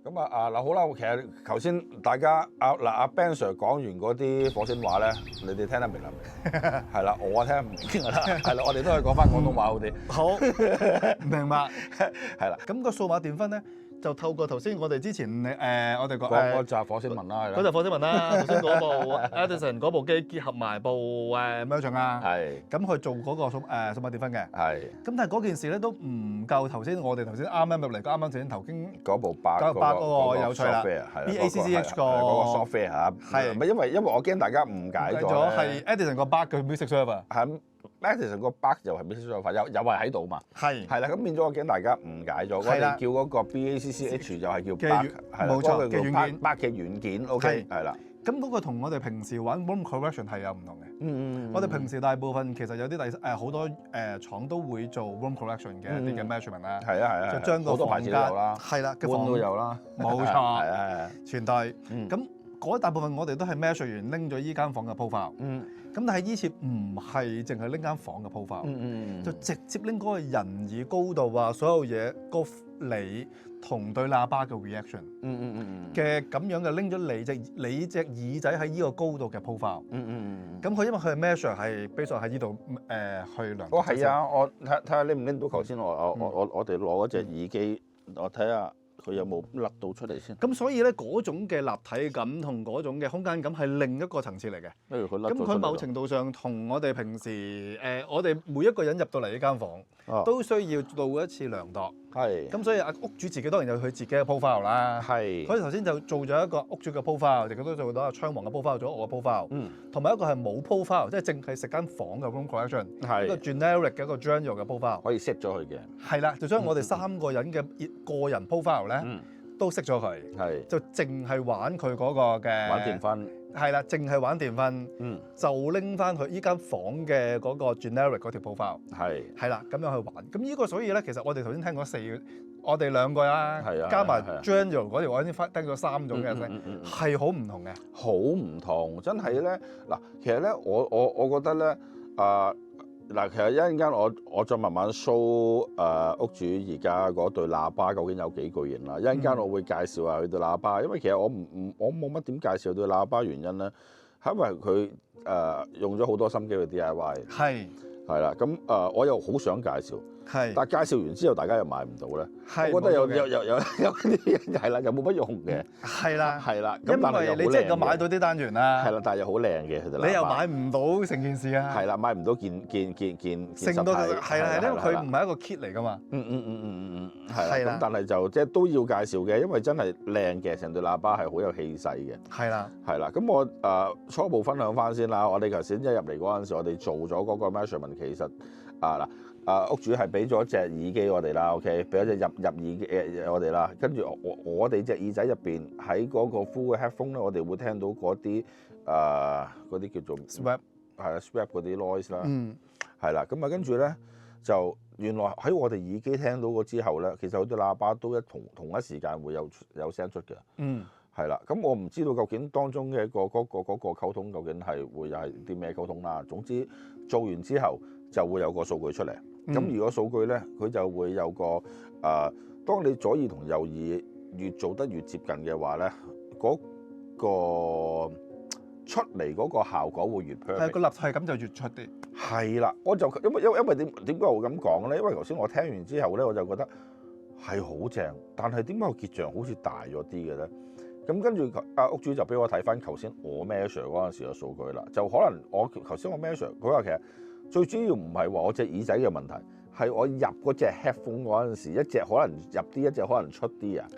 咁嗱好啦，其實頭先大家阿 Ben Sir 講完嗰啲火星話咧，你哋聽得明啦未？係啦，我聽唔明㗎啦，係啦，我哋都係講翻廣東話好啲。好，明白。係啦，咁個數碼電分咧，就透過頭先我哋之前我哋講嗰集火星文啦，係啦，嗰集火星文啦，頭先嗰部 Edison 嗰部機結合埋部Merchant 啊，係，咁去做嗰個數碼電分嘅。係。咁但係嗰件事咧都唔夠頭先我哋頭先啱啱入嚟，啱啱頭先嗰部8嗰個有趣啦 BACCH 個software 嚇，係唔係因為我驚大家誤解咗係 Edison 個 bug 嘅 music server，係 Edison 個 bug 又係 music server，又係喺度嘛，係啦，咁變咗我驚大家誤解咗，我哋叫嗰個 BACCH 又係叫 bug， 係啦，冇錯嘅軟件 bug 嘅軟件 ，OK， 係啦。咁嗰個同我哋平時玩 room correction 係有唔同嘅。我哋平時大部分其實有啲好多廠都會做 room correction 嘅一啲嘅 measurement 啦。係啊，就將個房間係啦，換都有啦。冇錯，係啊，全對。咁嗰大部分我哋都係 measure 完拎咗依間房嘅 profile。咁但係依次唔係淨係拎間房嘅 profile，就直接拎嗰個人耳高度啊，所有嘢個你同對喇叭嘅 reaction，嘅咁樣嘅拎咗你隻耳仔喺依個高度嘅 profile，咁佢因為佢係 measure 係 base 喺依度去量。哦，係啊，我睇下拎唔拎到頭先我哋攞嗰隻耳機，我睇下佢有冇甩到出嚟先。咁所以咧嗰種嘅立體感同嗰種嘅空間感係另一個層次嚟嘅。咁佢某程度上同我哋平時我哋每一個人入到嚟呢間房，都需要做一次量度。係。咁所以屋主自己當然有佢自己嘅 profile 啦。係。佢頭先就做咗一個屋主嘅 profile，亦都做到阿昌王嘅 profile，做咗我嘅 profile。同埋一個係冇 profile，即係淨係食間房嘅 room correction，一個 generic 嘅一個 general 嘅 profile。可以 set 咗佢嘅。係啦，就將我哋3個人嘅個人 profile 咧，都熄咗佢。係。就淨係玩佢嗰個嘅。玩電分。係啦，淨係玩電分。就拎翻佢依間房嘅嗰個 generic 嗰條 profile。係啦，咁樣去玩。咁呢個所以咧，其實我哋頭先聽過我哋2個啦，加埋 general 嗰條，我先聽咗3種嘅聲，係好唔同嘅。好唔同，真係咧嗱，其實咧我覺得咧嗱，其實一陣間我再慢慢 show 屋主而家嗰對喇叭究竟有幾巨型啦。一陣間我會介紹下佢對喇叭，因為其實我冇乜點介紹對喇叭原因咧，係因為佢用咗好多心機去 DIY。係啦，咁我又好想介紹。但係介紹完之後，大家又買唔到咧。我覺得有啲係啦，又冇乜用嘅。係啦，因為你即係買到啲單元啦。係啦，但係又好靚嘅佢哋。你又買唔到成件事啊？係啦，買唔到件成到係啦，因為佢唔係一個 kit 嚟㗎嘛。係啦。咁但係就即係都要介紹嘅，因為真係靚嘅，成對喇叭係好有氣勢嘅。係啦。咁我初步分享翻先啦。我哋頭先一入嚟嗰陣時，我哋做咗嗰個 measurement，其實屋主係俾咗隻耳機我哋啦 ，OK， 俾咗隻入耳機我哋啦，跟住我哋隻耳仔入邊喺嗰個 full 嘅 headphone 咧，我哋會聽到嗰啲叫做 swap， 係啦 swap 嗰啲 noise 啦，係啦，咁啊跟住咧就原來喺我哋耳機聽到過之後咧，其實好多喇叭都同一時間會有聲出嘅，係啦，咁我唔知道究竟當中嘅嗰個溝通究竟係會係啲咩溝通啦，總之做完之後就會有個數據出嚟。咁如果數據咧，佢就會有個當你左耳同右耳越做得越接近嘅話咧，嗰個出嚟嗰個效果會越 perfect。係個立體感就越出啲。係啦，我就因為點解我會咁講咧？因為頭先我聽完之後咧，我就覺得係好正，但係點解個結像好似大咗啲嘅咧？咁跟住屋主就俾我睇翻頭先我 measure 嗰陣時嘅數據啦，就可能我頭先我 measure 佢話其實。最主要唔係話我隻耳仔嘅問題，係我入嗰隻 headphone 嗰陣時，一隻可能入啲，一隻可能出啲啊。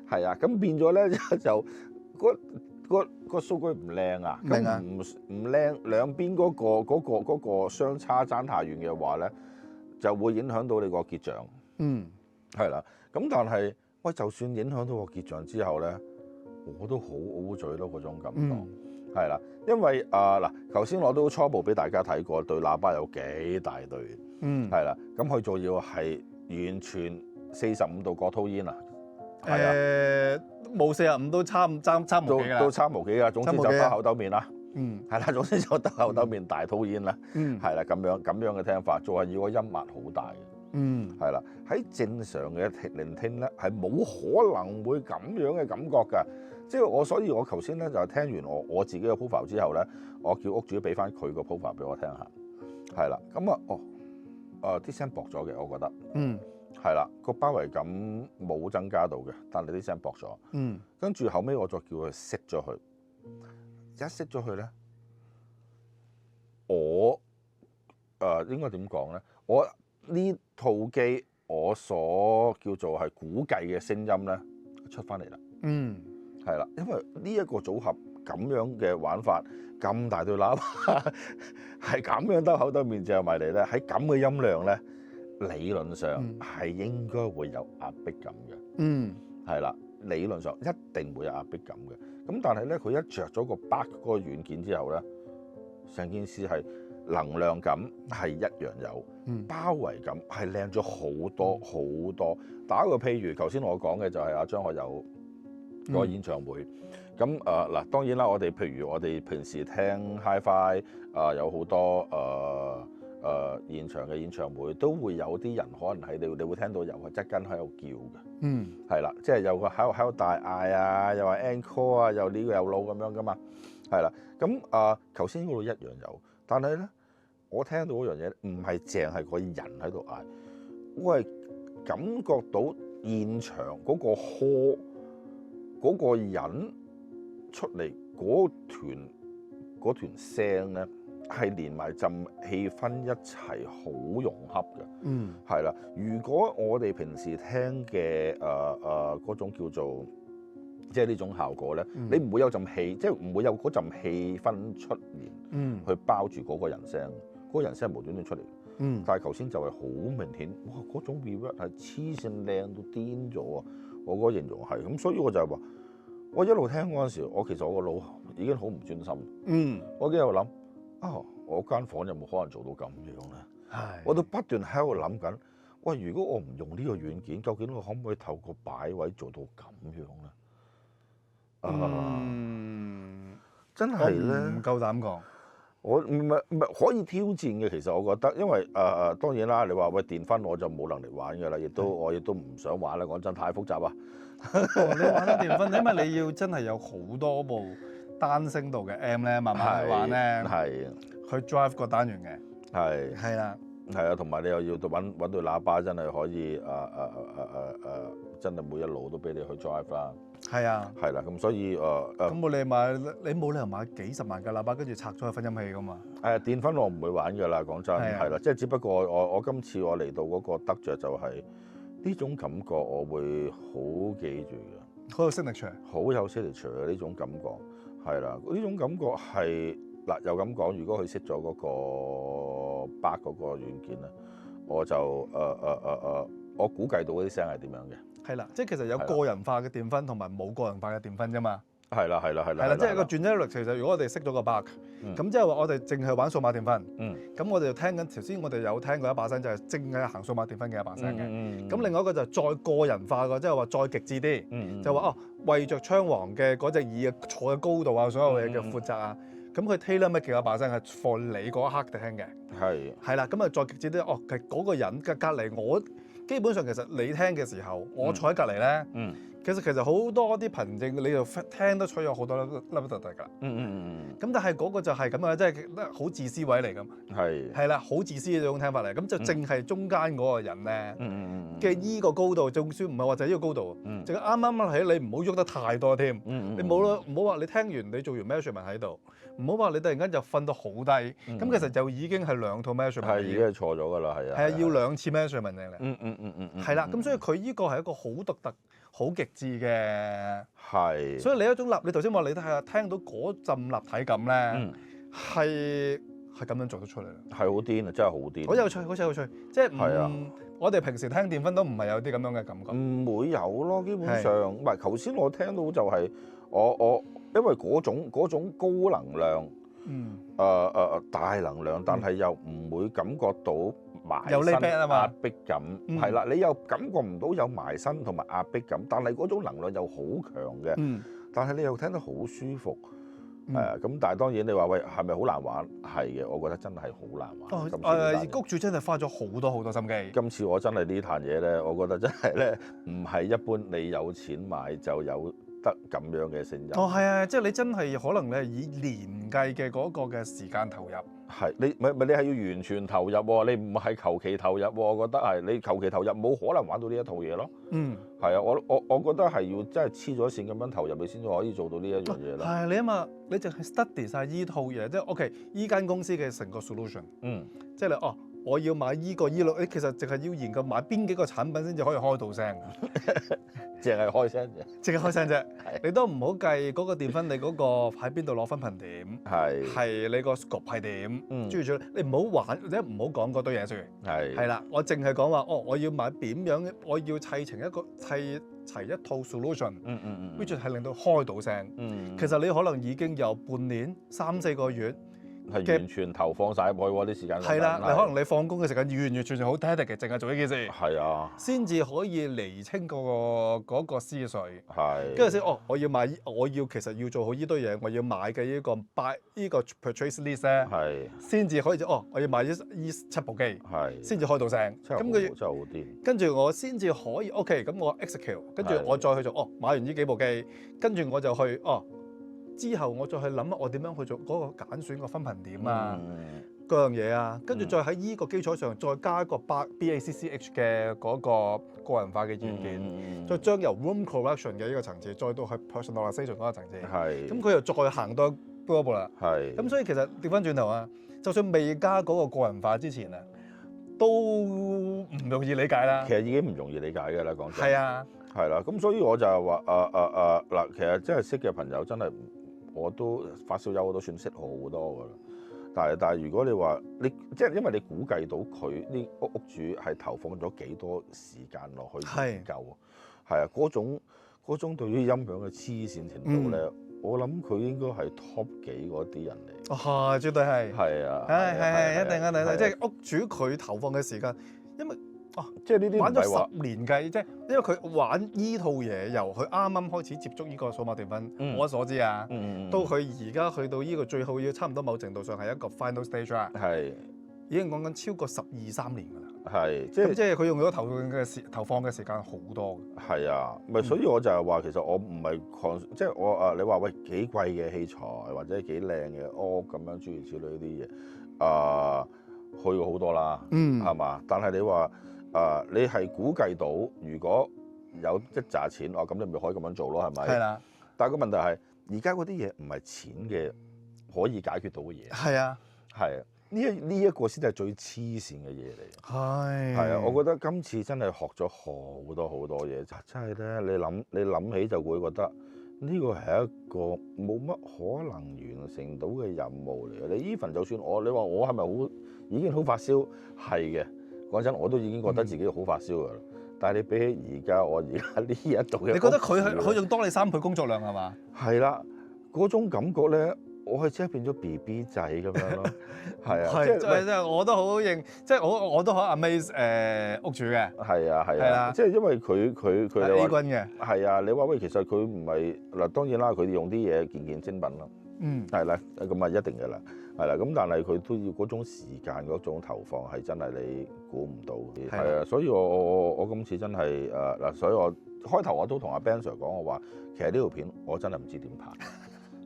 係啊，咁變咗咧就個數據唔靚啊，咁唔靚，兩邊嗰個相差爭太遠嘅話咧，就會影響到你個結像。係啦，咁但係喂，就算影響到個結像之後咧，我都好 O 嘴咯嗰種感覺。係啦，因為嗱，頭先我都初步俾大家睇過對喇叭有幾大對，係啦，咁佢仲要係完全45度角吐煙啊，係啊，冇45都差無幾啦，都差無幾噶，總之就兜口兜面啦，係啦，總之就兜口兜面大吐煙啦，係啦，咁樣嘅聽法，仲係要個音壓好大嘅。係啦，喺正常嘅聆聽咧係冇可能會咁樣嘅感覺㗎。即係所以我頭先咧就聽完我自己嘅 profile 之後咧，我叫屋主俾翻佢個 profile 俾我聽下，係啦，咁啲聲薄咗嘅，我覺得，係啦，個包圍感冇增加到嘅，但係啲聲薄咗，跟住後尾我再叫佢熄咗佢，一熄咗佢咧，我應該點講咧？我呢套機我所叫做係估計嘅聲音咧出翻嚟啦，係啦，因為呢一個組合咁樣嘅玩法，咁大對喇叭係咁樣兜口兜面嚼埋嚟咧，喺咁嘅音量咧，理論上係應該會有壓迫感嘅，係啦，理論上一定會有壓迫感嘅。咁但係咧，佢一着咗個 Bark 嗰個軟件之後咧，成件事係能量感係一樣有，包圍感係靚咗好多好多。打個譬如，頭先我講嘅就係阿張學友嗰個演唱會。咁嗱，當然啦，譬如我哋平時聽 Hi-Fi 有好多現場嘅演唱會，都會有啲人可能係你會聽到有個側跟喺度叫嘅，係啦，即係有個喺度大嗌啊，又話 encore 啊，又呢個又老咁樣噶嘛，係啦。咁頭先嗰度一樣有，但係咧，我聽到嗰樣嘢唔係淨係個人喺度嗌，我係感覺到現場嗰個 hall 嗰個人出嚟嗰團聲咧，係連埋陣氣氛一齊好融洽嘅，係啦。如果我哋平時聽嘅嗰種叫做即係呢種效果咧，你唔會有陣氣，即係唔會有嗰陣氣氛出現，去包住嗰個人聲，嗰個人聲無端端出嚟。但係頭先就係好明顯，哇！嗰種 reverb 係黐線靚到癲咗啊！我嗰個形容係咁，所以我就係話，我一路聽嗰陣時，其實我個腦已經好唔專心。我已經喺度諗，我間房有冇可能做到咁樣咧？我都不斷喺度諗緊，喂，如果我唔用呢個軟件，究竟我可唔可以透過擺位做到咁樣咧？真係咧，唔夠膽講。我唔係可以挑戰嘅，其實我覺得，因為當然啦，你話喂電分我就冇能力玩㗎啦，我亦都唔想玩啦。講真，太複雜啊！你玩得電分，因為你要真係有好多部單聲道嘅 M 咧，慢慢去玩咧，係去 drive 個單元嘅，係啦，係啊，同埋你又要揾對喇叭，真係可以真係每一路都俾你去 drive 啦。係啊，係啦，咁所以咁你冇理由買幾十萬嘅喇叭，跟住拆咗去分音器噶嘛？電分我唔會玩㗎啦，講真係啦，即係只不過我今次我嚟到嗰個得着就係呢種感覺，我會好記住嘅，好有 signature，好有 signature 嘅呢種感覺，係啦，呢種感覺係嗱又咁講，如果佢識咗嗰個Bark嗰個軟件咧，我就我估計到嗰啲聲係點樣嘅。係啦，即係其實有個人化嘅電分同埋冇個人化嘅電分啫嘛。係啦，即係個 generic 其實如果我哋識咗個 Bark，咁即係話我哋淨係玩數碼電分，咁我哋就聽緊頭先我哋有聽過一把聲就係淨係行數碼電分嘅一把聲嘅。咁另外一個就再個人化嘅，即係話再極致啲，就話為着槍王嘅嗰隻耳坐嘅高度啊，所有嘢嘅負責啊，咁佢 tailor make 嘅一把聲係 for 你嗰一刻聽嘅。係啦，咁啊再極致啲，其實嗰個人嘅隔離我。基本上其實你聽嘅時候，我坐喺隔離咧，其實好多啲憑證你就聽得出有好多粒粒突突㗎。咁但係嗰個就係咁樣，即係好自私位嚟㗎嘛。係啦，好自私嘅一種聽法嚟。咁就淨係中間嗰個人咧嘅依個高度，就算唔係話就係呢個高度，就啱啱起，你唔好喐得太多添。你唔好話你聽完你做完 measurement 喺度，唔好話你突然間就瞓到好低。咁其實就已經係兩套 measurement。已經係錯咗㗎啦，係啊。係啊，要兩次 measurement 嚟。係啦，咁所以佢依個係一個好獨特、好極致嘅。係。所以你一種你頭先話你睇下聽到嗰陣立體感咧，係咁樣做得出嚟。係好癲啊！真係好癲。好有趣，好有趣。即係我哋平時聽電分都唔係有啲咁樣嘅感覺。唔會有咯，基本上。唔係，頭先我聽到就係我因為嗰種高能量，大能量，但係又唔會感覺到埋身壓迫感，係啦，你又感覺唔到有埋身同埋壓迫感，但係嗰種能量又好強嘅，但係你又聽得好舒服，係啊，咁但係當然你話喂係咪好難玩？係嘅，我覺得真係好難玩。谷主真係花咗好多心機。今次我真係呢壇嘢咧，我覺得真係咧唔係一般你有錢買就有得咁樣嘅聲音。係啊，即係你真係可能你係以年計嘅嗰個嘅時間投入。係你你係要完全投入喎，你唔係求其投入喎，我覺得係你求其投入冇可能玩到呢一套嘢咯。係啊，我覺得係要真係黐咗線咁樣投入，你先至可以做到呢一樣嘢咯。係你啊嘛，你淨係 study 曬依套嘢，即係 OK，依間公司嘅成個 solution。即係你我要買依個依類，你其實淨係要研究買邊幾個產品先至可以開到聲。淨係開聲啫，淨係開聲啫。你都唔好計嗰個電分，你嗰個喺邊度攞分頻點，係你個 scope 係點，諸如此類。你唔好玩，或者唔好講嗰堆嘢先。係啦，我淨係講話我要買點樣，我要砌齊一套 solution，which 係令到開到聲。其實你可能已經有半年、3-4個月。係完全投放晒入去喎啲時間。係啦，你可能你放工嘅時間完全好 dedicated 嘅，淨係做呢件事。係啊，先至可以釐清嗰個思緒。係。跟住先，我要其實要做好呢堆嘢，我要買嘅呢個 purchase list 咧。係。先至可以我要買呢7部機。係。先至開到聲。咁佢真係好癲。跟住我先至可以 OK，咁我 execute，跟住我再去做。買完呢幾部機，跟住我就去之後我再去諗我點樣去做嗰個揀選個分頻點啊，嗰樣嘢啊，跟住再喺依個基礎上再加一個 BACCH 嘅嗰個個人化嘅軟件，再將由 room correction 嘅呢個層次，再到去 personalization 嗰個層次，咁佢又再行多一步啦。咁所以其實調翻轉頭啊，就算未加嗰個個人化之前啊，都唔容易理解啦。其實已經唔容易理解㗎啦，講真。係啊，係啦，咁所以我就係話嗱，其實真係識嘅朋友真係。我都發燒友我都算識好多㗎啦，但係如果你話你即係因為你估計到佢啲屋主係投放咗幾多時間落去研究，係啊，嗰種對於音響嘅黐線程度咧，我諗佢應該係 top 幾嗰啲人嚟。係，絕對係。係啊，係一定啊，即係屋主佢投放嘅時間，因為。即係呢啲玩咗10年計，即係因為佢玩依套嘢，由佢啱啱開始接觸呢個數碼電分，我所知啊，到佢而家去到呢個最後要差唔多某程度上係一個 final stage 啦，已經講緊超過12-13年㗎啦。係，即係佢用咗投放嘅時間好多。係啊，咪所以我就係話其實我唔係即係我你話喂幾貴嘅器材或者幾靚嘅屋咁樣諸如此類呢啲嘢去過好多啦，係嘛？但係你話。你係估計到，如果有一紮錢，咁你咪可以咁樣做咯，係咪？係啦。但係個問題係，而家嗰啲嘢唔係錢嘅可以解決到嘅嘢。係啊，係啊，呢一個先係最黐線嘅嘢嚟。係啊，我覺得今次真係學咗好多嘢，真係咧，你諗起就會覺得呢個係一個冇乜可能完成到嘅任務嚟嘅。你 even 就算你話我係咪已經好發燒？係嘅。講真，我都已經覺得自己好發燒㗎啦。但係你比起我而家呢一度嘅，你覺得佢仲多你3倍工作量係嘛？係啦，嗰種感覺咧，我係真係變咗 BB 仔咁樣咯。係啊，即係我都好認，即係我都好 amaze 屋主嘅。係啊，即係因為佢係 A 軍嘅。係啊，你話喂，其實佢唔係嗱，當然啦，佢哋用啲嘢件精品啦。係啦，咁啊一定嘅啦。係啦，咁但係佢都要嗰種時間嗰種投放係真係你估唔到嘅。係啊，所以我今次真係嗱，所以我開頭我都同阿 Ben Sir 講，我話其實呢條片我真係唔知點拍，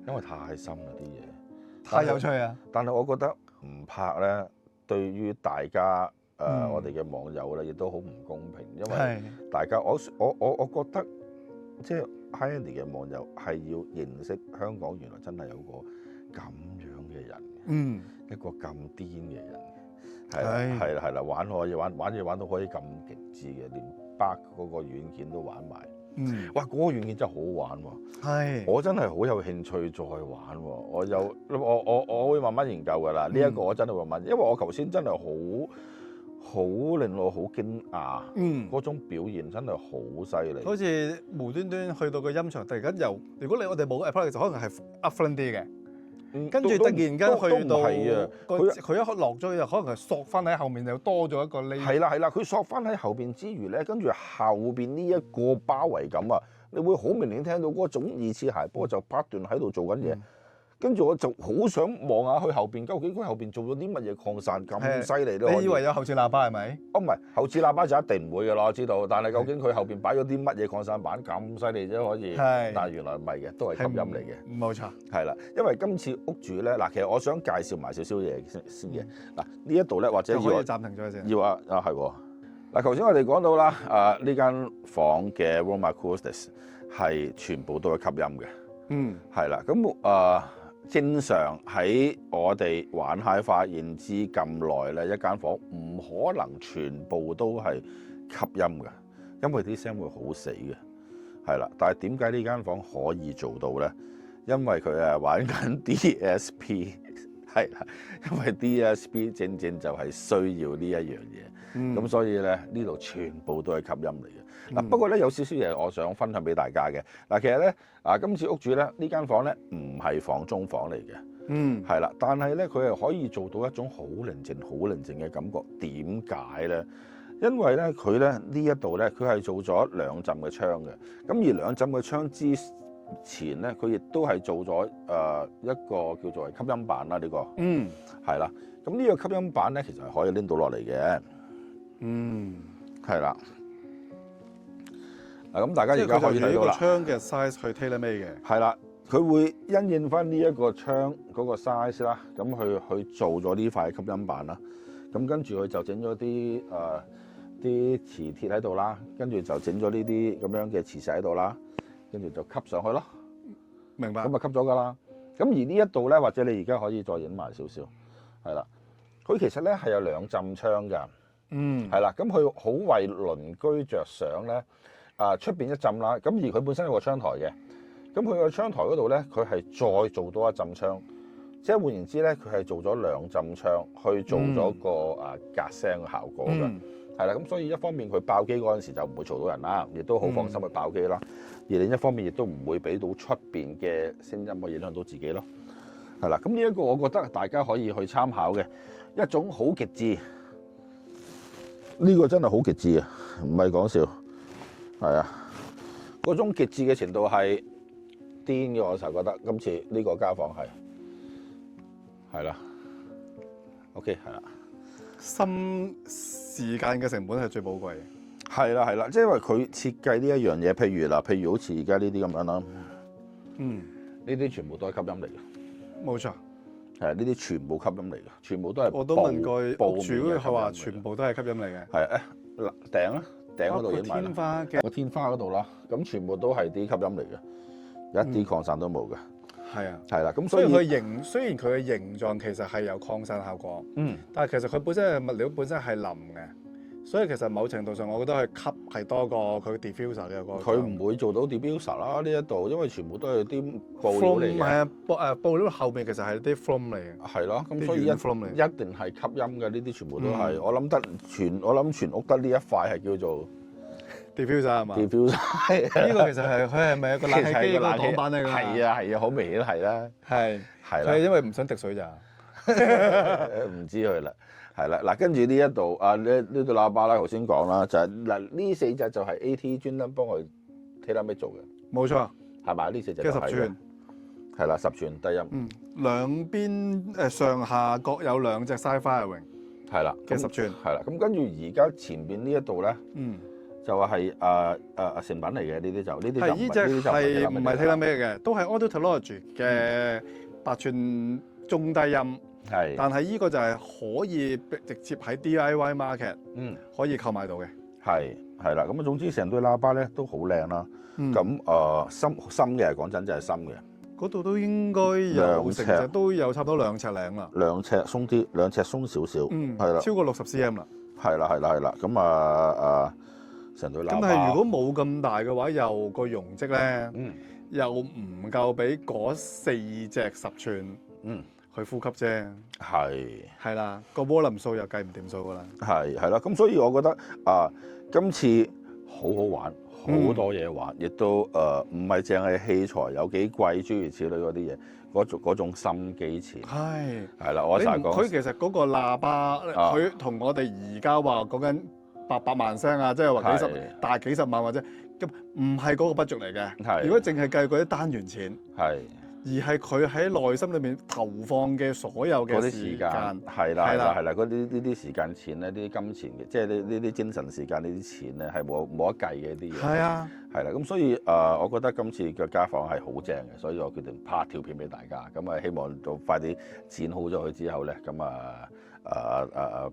因為太深啦啲嘢，太有趣啊！但係我覺得唔拍咧，對於大家我哋嘅網友咧，亦都好唔公平，因為大家我覺得即係 High-End 嘅網友係要認識香港原來真係有個咁樣嘅人，一個咁癲嘅人，係啦，玩嘢玩到可以咁極致嘅，連 Bard 嗰個軟件都玩埋，哇！嗰個軟件真係好玩喎，我真係好有興趣再玩喎，我會慢慢研究㗎啦，呢一個我真係會慢慢，因為我頭先真係好令我好驚訝，嗰種表現真係好犀利，好似無端端去到個音場，突然間如果我哋冇 apply 嘅時候，可能係 upfront 啲嘅。跟住突然間去到佢一落咗又可能係索翻喺後面又多咗一個 layer。係啦，佢索翻喺後邊之餘咧，跟住後邊呢一個包圍感啊，你會好明顯聽到嗰種二次諧波就不斷喺度做緊嘢。跟住我就好想望下佢後邊，究竟佢後邊做咗啲乜嘢擴散咁犀利咧？你以為有後置喇叭係咪？哦，唔係後置喇叭就一定唔會嘅咯，我知道。但係究竟佢後邊擺咗啲乜嘢擴散板咁犀利啫？可以，但係原來唔係嘅，都係吸音嚟嘅。冇錯。係啦，因為今次屋主咧，嗱，其實我想介紹埋少少嘢先嘅。嗱，呢一度咧，或者要暫停咗先。要係喎。嗱，頭先我哋講到啦，呢間房嘅 room acoustics 係全部都係吸音嘅。係啦，咁正常喺我哋玩 HiFi 認知咁耐咧，一間房唔可能全部都係吸音嘅，因為啲聲會好死嘅，係啦。但係點解呢間房可以做到咧？因為佢係玩緊 DSP， 係啦，因為 DSP 正正就係需要呢一樣嘢，咁所以咧呢度全部都係吸音嚟嘅。嗱，不過咧有少少嘢我想分享俾大家嘅。嗱，其實咧今次屋主咧呢間房咧唔係房中房嚟嘅，係啦，但係咧佢係可以做到一種好寧靜、好寧靜嘅感覺。點解咧？因為咧佢咧呢一度咧佢係做咗兩浸嘅窗嘅，咁而兩浸嘅窗之前咧佢亦都係做咗一個叫做吸音板啦，呢個係啦。咁呢個吸音板咧其實係可以拎到落嚟嘅，係啦。嗱，咁大家而家可以睇到啦。窗嘅 size 去 tailor made 嘅。係啦，佢會因應翻呢一個窗嗰個 size 啦，咁去做咗呢塊吸音板啦。咁跟住佢就整咗啲磁鐵喺度啦，跟住就整咗呢啲咁樣嘅磁石喺度啦，跟住就吸上去咯。明白。咁啊吸咗㗎啦。咁而呢一度咧，或者你而家可以再影埋少少，係啦。佢其實咧係有兩浸窗㗎。係啦。咁佢好為鄰居着想咧。出邊一浸啦，咁而佢本身有個窗台嘅，咁佢個窗台嗰度咧，佢係再做多一浸窗，即係換言之咧，佢係做咗兩浸窗去做咗個隔聲嘅效果嘅，係啦，咁所以一方面佢爆機嗰陣時就唔會嘈到人啦，亦都好放心去爆機啦，而另一方面亦都唔會俾到出邊嘅聲音去影響到自己咯，係啦，咁呢一個我覺得大家可以去參考嘅一種好極致，呢個真係好極致啊，唔係講笑。係啊，嗰種極致嘅程度係癲嘅，我就覺得今次呢個家訪係啦 ，OK 係啦，心時間嘅成本係最寶貴嘅。係啦，即係因為佢設計呢一樣嘢，譬如好似而家呢啲咁樣啦，呢啲全部都係吸音嚟嘅，冇錯，係呢啲全部吸音嚟嘅，全部都係。我都問過屋主，佢話全部都係吸音嚟嘅。係嗱頂啊！頂嗰度影埋啦，個天花嗰度啦，咁全部都係啲吸音嚟嘅，一啲擴散都冇嘅。係啊，係啦，咁所以佢雖然佢嘅形狀其實係有擴散效果，但係其實佢本身嘅物料本身係腍嘅，所以其實某程度上我覺得佢吸係多過佢 diffuser 嘅個。佢唔會做到 diffuser 啦呢一度，因為全部都係啲布料嚟嘅。係啊，布料後面其實係啲 foam 嚟嘅。係咯，咁所以一定係吸音嘅，呢啲全部都係。我諗全屋得呢一塊係叫做 diffuser 係嘛 ？diffuser 呢個其實係佢係咪一個冷氣機個擋板嚟㗎？係啊，好明顯係啦。係啦，佢係因為唔想滴水咋？唔知佢啦。係啦，嗱，跟住呢一度呢度喇叭啦，頭先講啦，就係嗱呢4隻就係 AT 專登幫佢 tailor made 做嘅，冇錯，係咪？呢4隻就係10寸，係啦，10寸低音，兩邊上下各有2隻 Sci-Fi 係啦嘅10寸，係啦，咁跟住而家前邊呢一度咧，就話係成品嚟嘅呢啲就呢啲就呢隻係唔係 tailor made嘅，都係 Audio Technology 嘅8寸中低音。係，但係呢個就係可以直接喺 DIY market 可以購買到嘅。係啦，咁啊總之成對喇叭咧都好靚啦。咁深嘅講真就係深嘅。嗰度都應該有成隻都有差唔多2尺零啦。2尺鬆啲，2尺鬆少少。係啦，超過60 cm 啦。係啦。咁成對喇叭。咁但係如果冇咁大嘅話，又個容積咧，又唔夠俾嗰4隻10寸。去呼吸啫，係啦，個波林數又計唔掂數噶啦，係啦，咁所以我覺得今次好好玩，好多嘢玩，亦都唔係淨係器材有幾貴，諸如此類嗰啲嘢，嗰種心機錢，係啦，我成日講佢其實嗰個喇叭，佢同我哋而家話講緊800萬聲啊，即係話大幾十萬或者咁，唔係嗰個 budget 嚟嘅，如果淨係計嗰啲單元錢，而係佢喺內心裏面投放嘅所有嘅時間。係啦，嗰啲呢啲時間錢咧，呢啲金錢嘅，即係呢啲精神時間呢啲錢咧，係冇得計嘅啲嘢。係啊，係啦，咁所以我覺得今次嘅家訪係好正嘅，所以我決定拍條片俾大家。咁啊，希望到快啲剪好咗佢之後咧，咁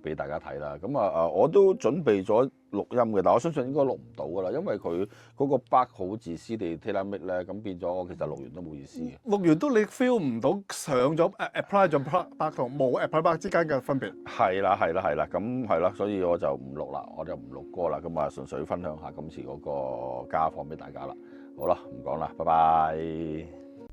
俾大家睇啦。咁我都準備咗錄音嘅，但我相信應該錄唔到噶啦，因為佢嗰個 bug 好自私地 tailor make 咧，咁變咗我其實錄完都冇意思嘅。錄完都你 feel 唔到上咗 apply 咗 bug 同冇 apply bug 之間嘅分別。係啦，咁係啦，所以我就唔錄啦，我就唔錄歌啦。咁純粹分享下今次嗰個家訪俾大家啦。好啦，唔講啦，拜拜。